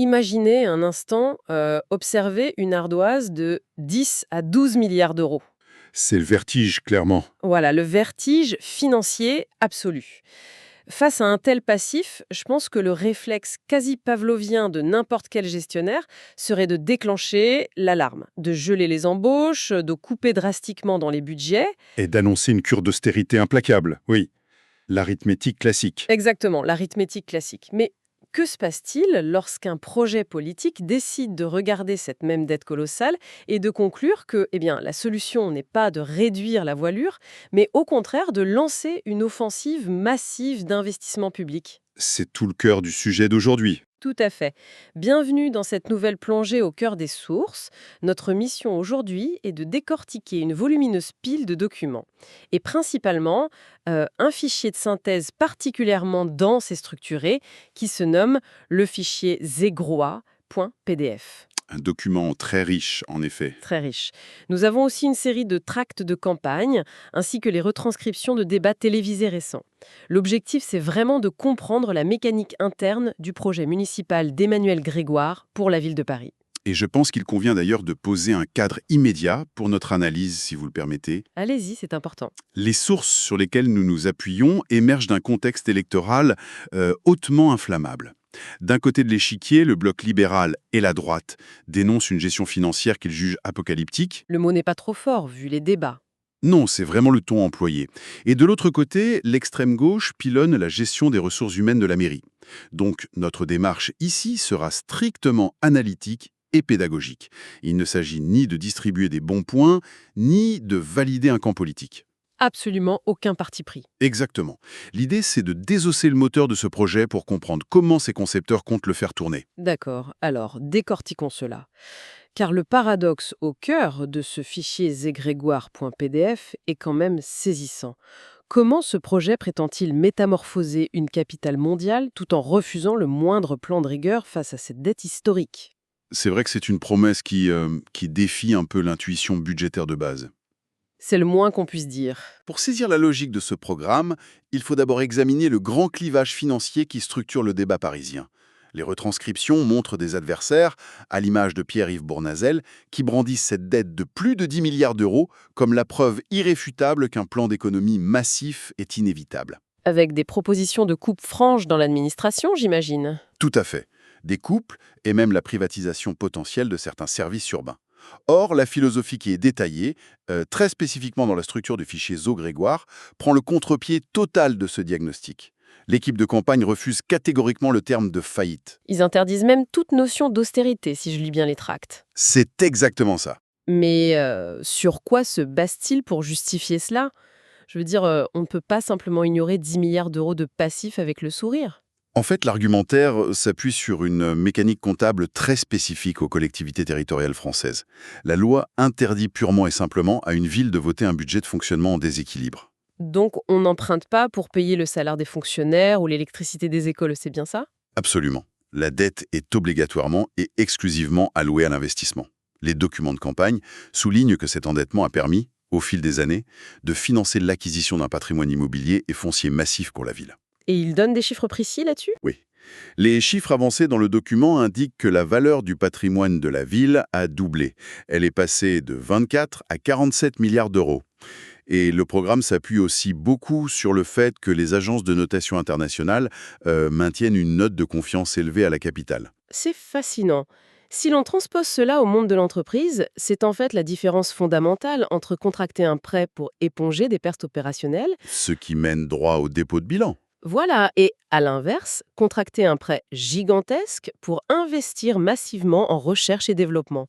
Imaginez un instant observer une ardoise de 10 à 12 milliards d'euros. C'est le vertige, clairement. Voilà, le vertige financier absolu. Face à un tel passif, je pense que le réflexe quasi pavlovien de n'importe quel gestionnaire serait de déclencher l'alarme, de geler les embauches, de couper drastiquement dans les budgets. Et d'annoncer une cure d'austérité implacable, oui. L'arithmétique classique. Exactement, l'arithmétique classique. Mais que se passe-t-il lorsqu'un projet politique décide de regarder cette même dette colossale et de conclure que la solution n'est pas de réduire la voilure, mais au contraire de lancer une offensive massive d'investissement public? C'est tout le cœur du sujet d'aujourd'hui. Tout à fait. Bienvenue dans cette nouvelle plongée au cœur des sources. Notre mission aujourd'hui est de décortiquer une volumineuse pile de documents. Et principalement, un fichier de synthèse particulièrement dense et structuré qui se nomme le fichier zegroa.pdf. Un document très riche, en effet. Très riche. Nous avons aussi une série de tracts de campagne, ainsi que les retranscriptions de débats télévisés récents. L'objectif, c'est vraiment de comprendre la mécanique interne du projet municipal d'Emmanuel Grégoire pour la ville de Paris. Et je pense qu'il convient d'ailleurs de poser un cadre immédiat pour notre analyse, si vous le permettez. Allez-y, c'est important. Les sources sur lesquelles nous nous appuyons émergent d'un contexte électoral hautement inflammable. D'un côté de l'échiquier, le bloc libéral et la droite dénoncent une gestion financière qu'ils jugent apocalyptique. Le mot n'est pas trop fort, vu les débats. Non, c'est vraiment le ton employé. Et de l'autre côté, l'extrême gauche pilonne la gestion des ressources humaines de la mairie. Donc, notre démarche ici sera strictement analytique et pédagogique. Il ne s'agit ni de distribuer des bons points, ni de valider un camp politique. Absolument aucun parti pris. Exactement. L'idée, c'est de désosser le moteur de ce projet pour comprendre comment ses concepteurs comptent le faire tourner. D'accord, alors décortiquons cela. Car le paradoxe au cœur de ce fichier zgrégoire.pdf est quand même saisissant. Comment ce projet prétend-il métamorphoser une capitale mondiale tout en refusant le moindre plan de rigueur face à cette dette historique? C'est vrai que c'est une promesse qui défie un peu l'intuition budgétaire de base. C'est le moins qu'on puisse dire. Pour saisir la logique de ce programme, il faut d'abord examiner le grand clivage financier qui structure le débat parisien. Les retranscriptions montrent des adversaires, à l'image de Pierre-Yves Bournazel, qui brandissent cette dette de plus de 10 milliards d'euros comme la preuve irréfutable qu'un plan d'économie massif est inévitable. Avec des propositions de coupe franche dans l'administration, j'imagine. Tout à fait. Des couples et même la privatisation potentielle de certains services urbains. Or, la philosophie qui est détaillée, très spécifiquement dans la structure du fichier Zo-Grégoire, prend le contre-pied total de ce diagnostic. L'équipe de campagne refuse catégoriquement le terme de faillite. Ils interdisent même toute notion d'austérité, si je lis bien les tracts. C'est exactement ça. Mais sur quoi se base-t-il pour justifier cela? Je veux dire, on ne peut pas simplement ignorer 10 milliards d'euros de passifs avec le sourire. En fait, l'argumentaire s'appuie sur une mécanique comptable très spécifique aux collectivités territoriales françaises. La loi interdit purement et simplement à une ville de voter un budget de fonctionnement en déséquilibre. Donc, on n'emprunte pas pour payer le salaire des fonctionnaires ou l'électricité des écoles, c'est bien ça? Absolument. La dette est obligatoirement et exclusivement allouée à l'investissement. Les documents de campagne soulignent que cet endettement a permis, au fil des années, de financer l'acquisition d'un patrimoine immobilier et foncier massif pour la ville. Et ils donnent des chiffres précis là-dessus? Oui. Les chiffres avancés dans le document indiquent que la valeur du patrimoine de la ville a doublé. Elle est passée de 24 à 47 milliards d'euros. Et le programme s'appuie aussi beaucoup sur le fait que les agences de notation internationale maintiennent une note de confiance élevée à la capitale. C'est fascinant. Si l'on transpose cela au monde de l'entreprise, c'est en fait la différence fondamentale entre contracter un prêt pour éponger des pertes opérationnelles. Ce qui mène droit au dépôt de bilan. Voilà, et à l'inverse, contracter un prêt gigantesque pour investir massivement en recherche et développement.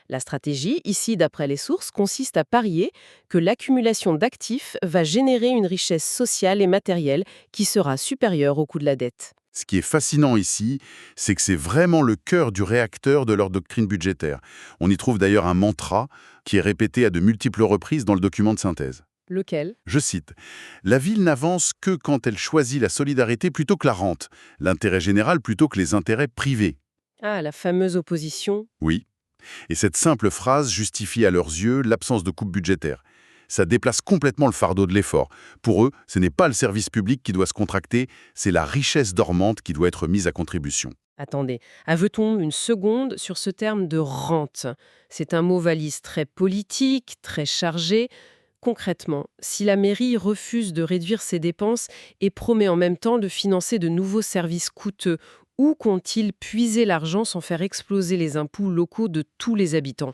La stratégie, ici d'après les sources, consiste à parier que l'accumulation d'actifs va générer une richesse sociale et matérielle qui sera supérieure au coût de la dette. Ce qui est fascinant ici, c'est que c'est vraiment le cœur du réacteur de leur doctrine budgétaire. On y trouve d'ailleurs un mantra qui est répété à de multiples reprises dans le document de synthèse. Lequel? Je cite, « La ville n'avance que quand elle choisit la solidarité plutôt que la rente, l'intérêt général plutôt que les intérêts privés. » Ah, la fameuse opposition. Oui. Et cette simple phrase justifie à leurs yeux l'absence de coupe budgétaire. Ça déplace complètement le fardeau de l'effort. Pour eux, ce n'est pas le service public qui doit se contracter, c'est la richesse dormante qui doit être mise à contribution. Attendez, ajoutons une seconde sur ce terme de rente. C'est un mot valise très politique, très chargé. Concrètement, si la mairie refuse de réduire ses dépenses et promet en même temps de financer de nouveaux services coûteux, où compte-t-il puiser l'argent sans faire exploser les impôts locaux de tous les habitants?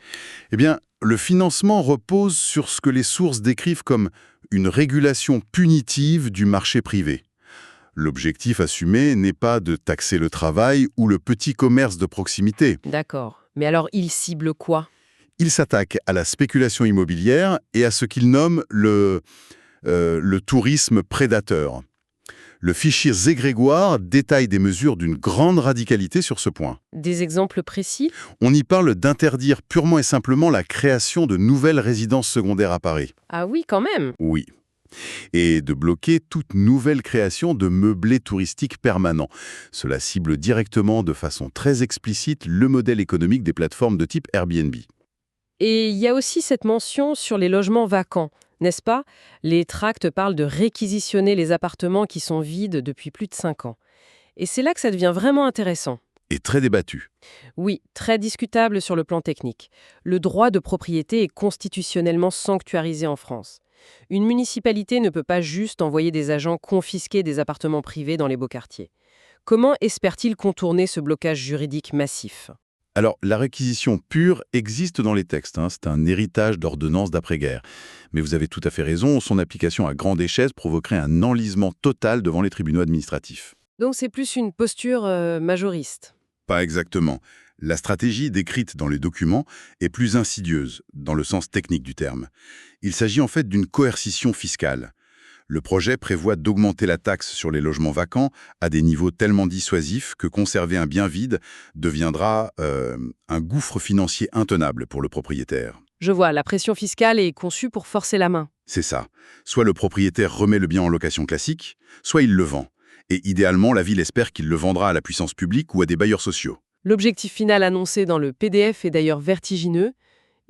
Eh bien, le financement repose sur ce que les sources décrivent comme une régulation punitive du marché privé. L'objectif assumé n'est pas de taxer le travail ou le petit commerce de proximité. D'accord. Mais alors, il cible quoi? Il s'attaque à la spéculation immobilière et à ce qu'il nomme le tourisme prédateur. Le fichier Zégrégoire détaille des mesures d'une grande radicalité sur ce point. Des exemples précis? On y parle d'interdire purement et simplement la création de nouvelles résidences secondaires à Paris. Ah oui, quand même. Oui. Et de bloquer toute nouvelle création de meublés touristiques permanents. Cela cible directement de façon très explicite le modèle économique des plateformes de type Airbnb. Et il y a aussi cette mention sur les logements vacants, n'est-ce pas? Les tracts parlent de réquisitionner les appartements qui sont vides depuis plus de 5 ans. Et c'est là que ça devient vraiment intéressant. Et très débattu. Oui, très discutable sur le plan technique. Le droit de propriété est constitutionnellement sanctuarisé en France. Une municipalité ne peut pas juste envoyer des agents confisquer des appartements privés dans les beaux quartiers. Comment espère-t-il contourner ce blocage juridique massif? Alors, la réquisition pure existe dans les textes, hein, c'est un héritage d'ordonnances d'après-guerre. Mais vous avez tout à fait raison, son application à grande échelle provoquerait un enlisement total devant les tribunaux administratifs. Donc c'est plus une posture majoriste. Pas exactement. La stratégie décrite dans les documents est plus insidieuse, dans le sens technique du terme. Il s'agit en fait d'une coercition fiscale. Le projet prévoit d'augmenter la taxe sur les logements vacants à des niveaux tellement dissuasifs que conserver un bien vide deviendra un gouffre financier intenable pour le propriétaire. Je vois, la pression fiscale est conçue pour forcer la main. C'est ça. Soit le propriétaire remet le bien en location classique, soit il le vend. Et idéalement, la ville espère qu'il le vendra à la puissance publique ou à des bailleurs sociaux. L'objectif final annoncé dans le PDF est d'ailleurs vertigineux.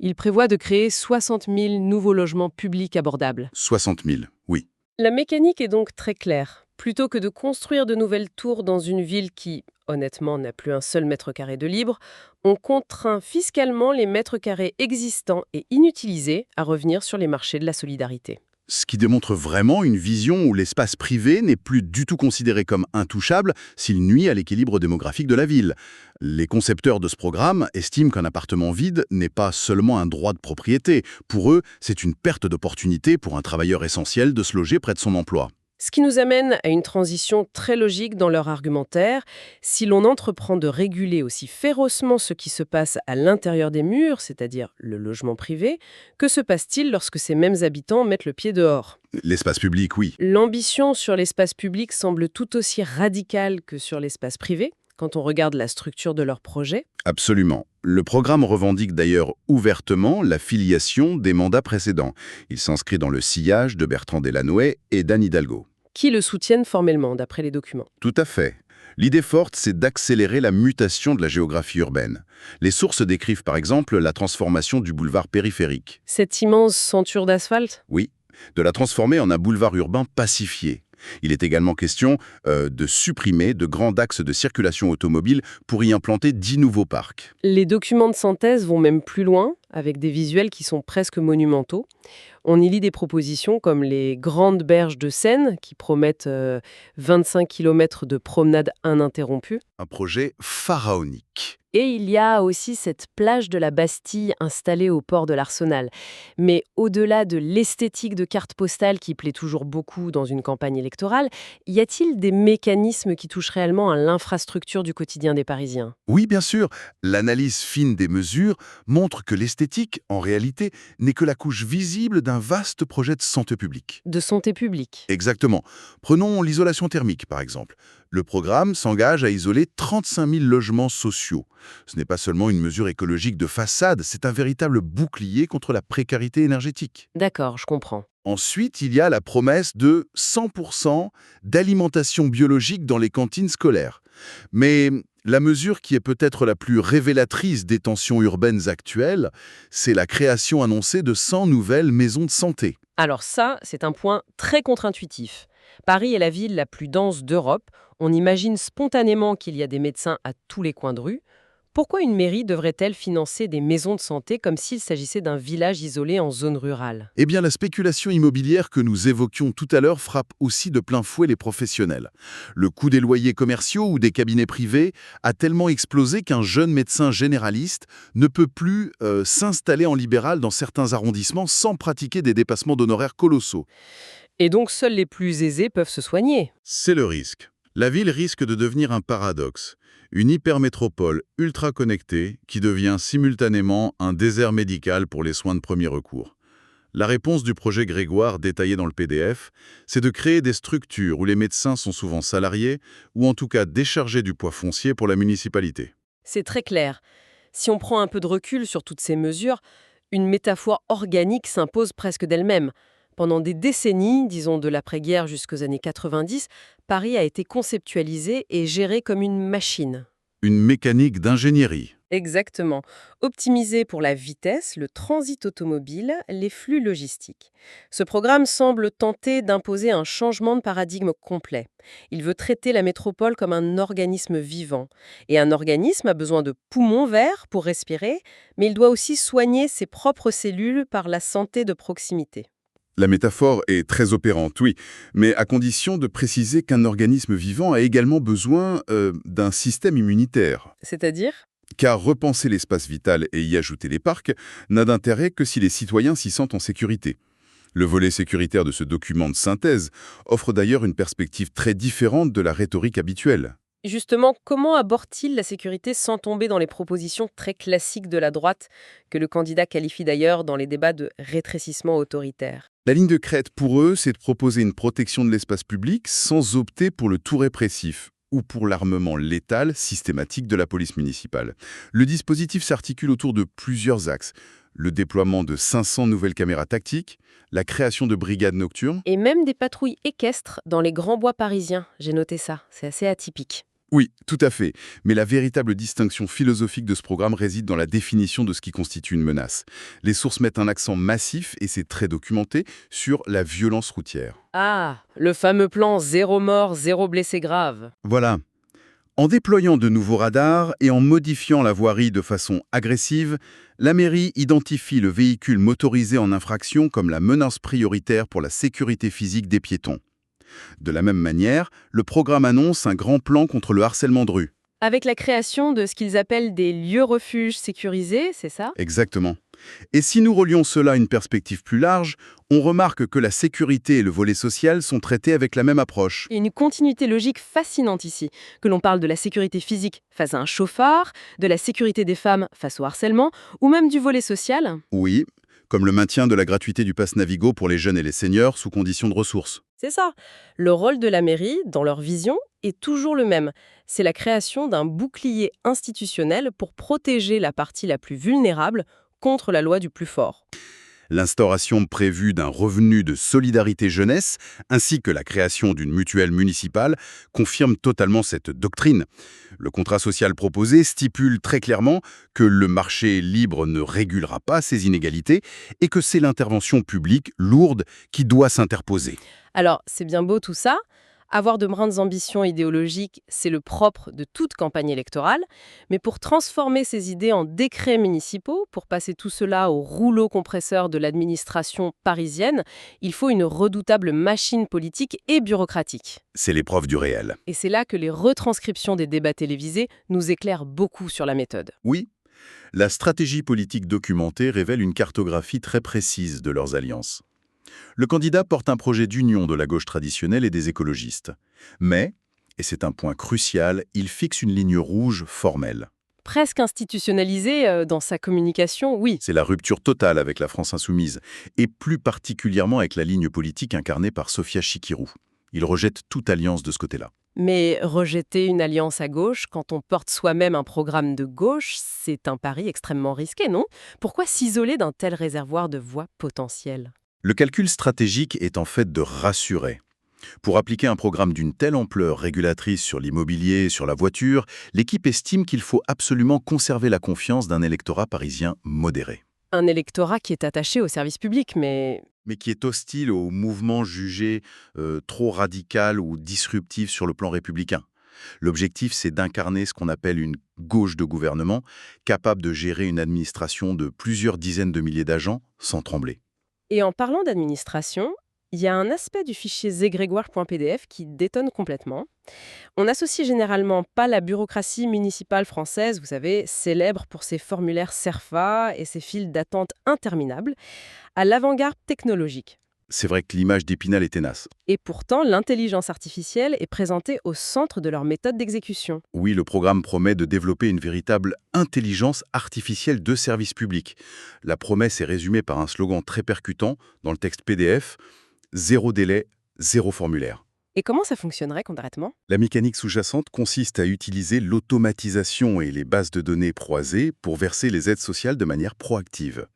Il prévoit de créer 60 000 nouveaux logements publics abordables. 60 000, oui. La mécanique est donc très claire. Plutôt que de construire de nouvelles tours dans une ville qui, honnêtement, n'a plus un seul mètre carré de libre, on contraint fiscalement les mètres carrés existants et inutilisés à revenir sur les marchés de la solidarité. Ce qui démontre vraiment une vision où l'espace privé n'est plus du tout considéré comme intouchable s'il nuit à l'équilibre démographique de la ville. Les concepteurs de ce programme estiment qu'un appartement vide n'est pas seulement un droit de propriété. Pour eux, c'est une perte d'opportunité pour un travailleur essentiel de se loger près de son emploi. Ce qui nous amène à une transition très logique dans leur argumentaire. Si l'on entreprend de réguler aussi férocement ce qui se passe à l'intérieur des murs, c'est-à-dire le logement privé, que se passe-t-il lorsque ces mêmes habitants mettent le pied dehors? L'espace public, oui. L'ambition sur l'espace public semble tout aussi radicale que sur l'espace privé, quand on regarde la structure de leur projet. Absolument. Le programme revendique d'ailleurs ouvertement la filiation des mandats précédents. Il s'inscrit dans le sillage de Bertrand Delanoë et d'Anne Hidalgo. Qui le soutiennent formellement, d'après les documents. Tout à fait. L'idée forte, c'est d'accélérer la mutation de la géographie urbaine. Les sources décrivent par exemple la transformation du boulevard périphérique. Cette immense ceinture d'asphalte? Oui, de la transformer en un boulevard urbain pacifié. Il est également question de supprimer de grands axes de circulation automobile pour y implanter 10 nouveaux parcs. Les documents de synthèse vont même plus loin, avec des visuels qui sont presque monumentaux. On y lit des propositions comme les grandes berges de Seine, qui promettent 25 km de promenade ininterrompue. Un projet pharaonique. Et il y a aussi cette plage de la Bastille installée au port de l'Arsenal. Mais au-delà de l'esthétique de carte postale qui plaît toujours beaucoup dans une campagne électorale, y a-t-il des mécanismes qui touchent réellement à l'infrastructure du quotidien des Parisiens? Oui, bien sûr. L'analyse fine des mesures montre que l'esthétique, en réalité, n'est que la couche visible d'un vaste projet de santé publique. De santé publique. Exactement. Prenons l'isolation thermique, par exemple. Le programme s'engage à isoler 35 000 logements sociaux. Ce n'est pas seulement une mesure écologique de façade, c'est un véritable bouclier contre la précarité énergétique. D'accord, je comprends. Ensuite, il y a la promesse de 100% d'alimentation biologique dans les cantines scolaires. Mais la mesure qui est peut-être la plus révélatrice des tensions urbaines actuelles, c'est la création annoncée de 100 nouvelles maisons de santé. Alors ça, c'est un point très contre-intuitif. Paris est la ville la plus dense d'Europe. On imagine spontanément qu'il y a des médecins à tous les coins de rue. Pourquoi une mairie devrait-elle financer des maisons de santé comme s'il s'agissait d'un village isolé en zone rurale? Eh bien, la spéculation immobilière que nous évoquions tout à l'heure frappe aussi de plein fouet les professionnels. Le coût des loyers commerciaux ou des cabinets privés a tellement explosé qu'un jeune médecin généraliste ne peut plus s'installer en libéral dans certains arrondissements sans pratiquer des dépassements d'honoraires colossaux. Et donc seuls les plus aisés peuvent se soigner. C'est le risque. La ville risque de devenir un paradoxe, une hypermétropole ultra connectée qui devient simultanément un désert médical pour les soins de premier recours. La réponse du projet Grégoire détaillé dans le PDF, c'est de créer des structures où les médecins sont souvent salariés ou en tout cas déchargés du poids foncier pour la municipalité. C'est très clair. Si on prend un peu de recul sur toutes ces mesures, une métaphore organique s'impose presque d'elle-même. Pendant des décennies, disons de l'après-guerre jusqu'aux années 90, Paris a été conceptualisé et géré comme une machine. Une mécanique d'ingénierie. Exactement. Optimisé pour la vitesse, le transit automobile, les flux logistiques. Ce programme semble tenter d'imposer un changement de paradigme complet. Il veut traiter la métropole comme un organisme vivant. Et un organisme a besoin de poumons verts pour respirer, mais il doit aussi soigner ses propres cellules par la santé de proximité. La métaphore est très opérante, oui, mais à condition de préciser qu'un organisme vivant a également besoin d'un système immunitaire. C'est-à-dire? Car repenser l'espace vital et y ajouter les parcs n'a d'intérêt que si les citoyens s'y sentent en sécurité. Le volet sécuritaire de ce document de synthèse offre d'ailleurs une perspective très différente de la rhétorique habituelle. Justement, comment aborde-t-il la sécurité sans tomber dans les propositions très classiques de la droite, que le candidat qualifie d'ailleurs dans les débats de rétrécissement autoritaire? La ligne de crête pour eux, c'est de proposer une protection de l'espace public sans opter pour le tout répressif ou pour l'armement létal systématique de la police municipale. Le dispositif s'articule autour de plusieurs axes. Le déploiement de 500 nouvelles caméras tactiques, la création de brigades nocturnes. Et même des patrouilles équestres dans les grands bois parisiens, j'ai noté ça, c'est assez atypique. Oui, tout à fait. Mais la véritable distinction philosophique de ce programme réside dans la définition de ce qui constitue une menace. Les sources mettent un accent massif, et c'est très documenté, sur la violence routière. Ah, le fameux plan zéro mort, zéro blessé grave. Voilà. En déployant de nouveaux radars et en modifiant la voirie de façon agressive, la mairie identifie le véhicule motorisé en infraction comme la menace prioritaire pour la sécurité physique des piétons. De la même manière, le programme annonce un grand plan contre le harcèlement de rue. Avec la création de ce qu'ils appellent des lieux-refuges sécurisés, c'est ça? Exactement. Et si nous relions cela à une perspective plus large, on remarque que la sécurité et le volet social sont traités avec la même approche. Et une continuité logique fascinante ici, que l'on parle de la sécurité physique face à un chauffard, de la sécurité des femmes face au harcèlement, ou même du volet social. Oui, comme le maintien de la gratuité du pass Navigo pour les jeunes et les seniors sous condition de ressources. C'est ça. Le rôle de la mairie, dans leur vision, est toujours le même. C'est la création d'un bouclier institutionnel pour protéger la partie la plus vulnérable contre la loi du plus fort. L'instauration prévue d'un revenu de solidarité jeunesse, ainsi que la création d'une mutuelle municipale, confirment totalement cette doctrine. Le contrat social proposé stipule très clairement que le marché libre ne régulera pas ces inégalités et que c'est l'intervention publique lourde qui doit s'interposer. Alors, c'est bien beau tout ça. Avoir de grandes ambitions idéologiques, c'est le propre de toute campagne électorale. Mais pour transformer ces idées en décrets municipaux, pour passer tout cela au rouleau compresseur de l'administration parisienne, il faut une redoutable machine politique et bureaucratique. C'est l'épreuve du réel. Et c'est là que les retranscriptions des débats télévisés nous éclairent beaucoup sur la méthode. Oui, la stratégie politique documentée révèle une cartographie très précise de leurs alliances. Le candidat porte un projet d'union de la gauche traditionnelle et des écologistes. Mais, et c'est un point crucial, il fixe une ligne rouge formelle. Presque institutionnalisé dans sa communication, oui. C'est la rupture totale avec la France insoumise, et plus particulièrement avec la ligne politique incarnée par Sophia Chikirou. Il rejette toute alliance de ce côté-là. Mais rejeter une alliance à gauche quand on porte soi-même un programme de gauche, c'est un pari extrêmement risqué, non? Pourquoi s'isoler d'un tel réservoir de voix potentielles? Le calcul stratégique est en fait de rassurer. Pour appliquer un programme d'une telle ampleur régulatrice sur l'immobilier, sur la voiture, l'équipe estime qu'il faut absolument conserver la confiance d'un électorat parisien modéré. Un électorat qui est attaché au service public, mais mais qui est hostile au mouvement jugé trop radical ou disruptif sur le plan républicain. L'objectif, c'est d'incarner ce qu'on appelle une gauche de gouvernement, capable de gérer une administration de plusieurs dizaines de milliers d'agents sans trembler. Et en parlant d'administration, il y a un aspect du fichier zgrégoire.pdf qui détonne complètement. On n'associe généralement pas la bureaucratie municipale française, vous savez, célèbre pour ses formulaires CERFA et ses files d'attente interminables, à l'avant-garde technologique. C'est vrai que l'image d'Épinal est tenace. Et pourtant, l'intelligence artificielle est présentée au centre de leur méthode d'exécution. Oui, le programme promet de développer une véritable intelligence artificielle de service public. La promesse est résumée par un slogan très percutant dans le texte PDF: zéro délai, zéro formulaire. Et comment ça fonctionnerait concrètement? La mécanique sous-jacente consiste à utiliser l'automatisation et les bases de données croisées pour verser les aides sociales de manière proactive.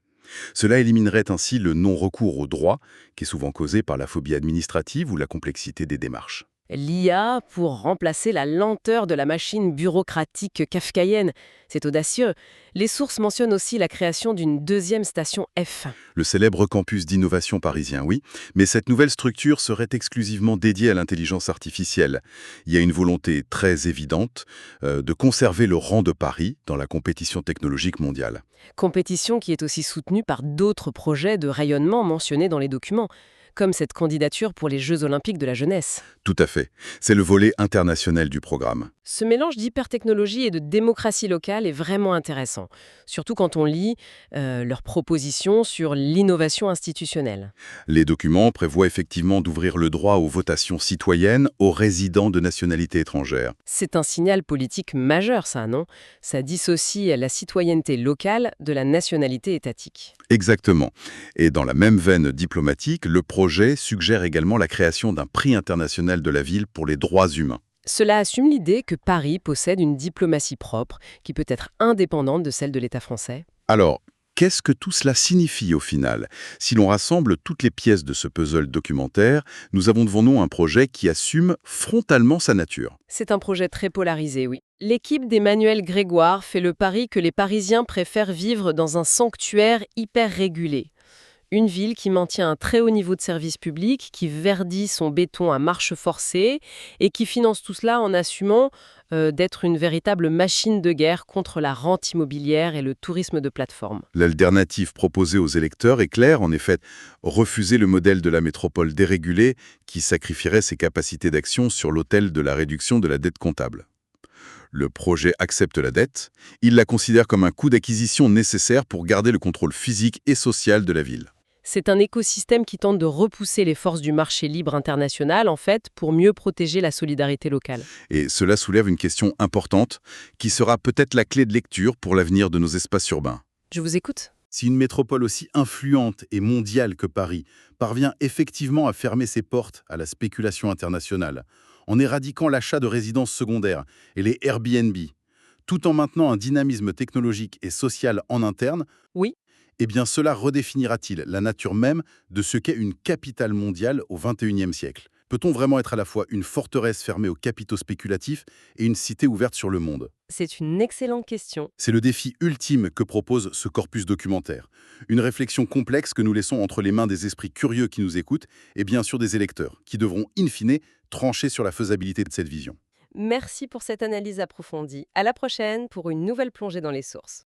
Cela éliminerait ainsi le non-recours au droit, qui est souvent causé par la phobie administrative ou la complexité des démarches. L'IA pour remplacer la lenteur de la machine bureaucratique kafkaïenne. C'est audacieux. Les sources mentionnent aussi la création d'une deuxième station F. Le célèbre campus d'innovation parisien, oui, mais cette nouvelle structure serait exclusivement dédiée à l'intelligence artificielle. Il y a une volonté très évidente de conserver le rang de Paris dans la compétition technologique mondiale. Compétition qui est aussi soutenue par d'autres projets de rayonnement mentionnés dans les documents, comme cette candidature pour les Jeux olympiques de la jeunesse. Tout à fait. C'est le volet international du programme. Ce mélange d'hypertechnologie et de démocratie locale est vraiment intéressant, surtout quand on lit leurs propositions sur l'innovation institutionnelle. Les documents prévoient effectivement d'ouvrir le droit aux votations citoyennes aux résidents de nationalité étrangère. C'est un signal politique majeur, ça, non? Ça dissocie la citoyenneté locale de la nationalité étatique. Exactement. Et dans la même veine diplomatique, le projet suggère également la création d'un prix international de la ville pour les droits humains. Cela assume l'idée que Paris possède une diplomatie propre, qui peut être indépendante de celle de l'État français. Alors, qu'est-ce que tout cela signifie au final? Si l'on rassemble toutes les pièces de ce puzzle documentaire, nous avons devant nous un projet qui assume frontalement sa nature. C'est un projet très polarisé, oui. L'équipe d'Emmanuel Grégoire fait le pari que les Parisiens préfèrent vivre dans un sanctuaire hyper régulé. Une ville qui maintient un très haut niveau de service public, qui verdit son béton à marche forcée et qui finance tout cela en assumant d'être une véritable machine de guerre contre la rente immobilière et le tourisme de plateforme. L'alternative proposée aux électeurs est claire, en effet, refuser le modèle de la métropole dérégulée qui sacrifierait ses capacités d'action sur l'autel de la réduction de la dette comptable. Le projet accepte la dette, il la considère comme un coût d'acquisition nécessaire pour garder le contrôle physique et social de la ville. C'est un écosystème qui tente de repousser les forces du marché libre international, en fait, pour mieux protéger la solidarité locale. Et cela soulève une question importante, qui sera peut-être la clé de lecture pour l'avenir de nos espaces urbains. Je vous écoute. Si une métropole aussi influente et mondiale que Paris parvient effectivement à fermer ses portes à la spéculation internationale, en éradiquant l'achat de résidences secondaires et les Airbnb, tout en maintenant un dynamisme technologique et social en interne, Oui. eh bien cela redéfinira-t-il la nature même de ce qu'est une capitale mondiale au XXIe siècle? Peut-on vraiment être à la fois une forteresse fermée aux capitaux spéculatifs et une cité ouverte sur le monde? C'est une excellente question. C'est le défi ultime que propose ce corpus documentaire. Une réflexion complexe que nous laissons entre les mains des esprits curieux qui nous écoutent et bien sûr des électeurs, qui devront in fine trancher sur la faisabilité de cette vision. Merci pour cette analyse approfondie. À la prochaine pour une nouvelle plongée dans les sources.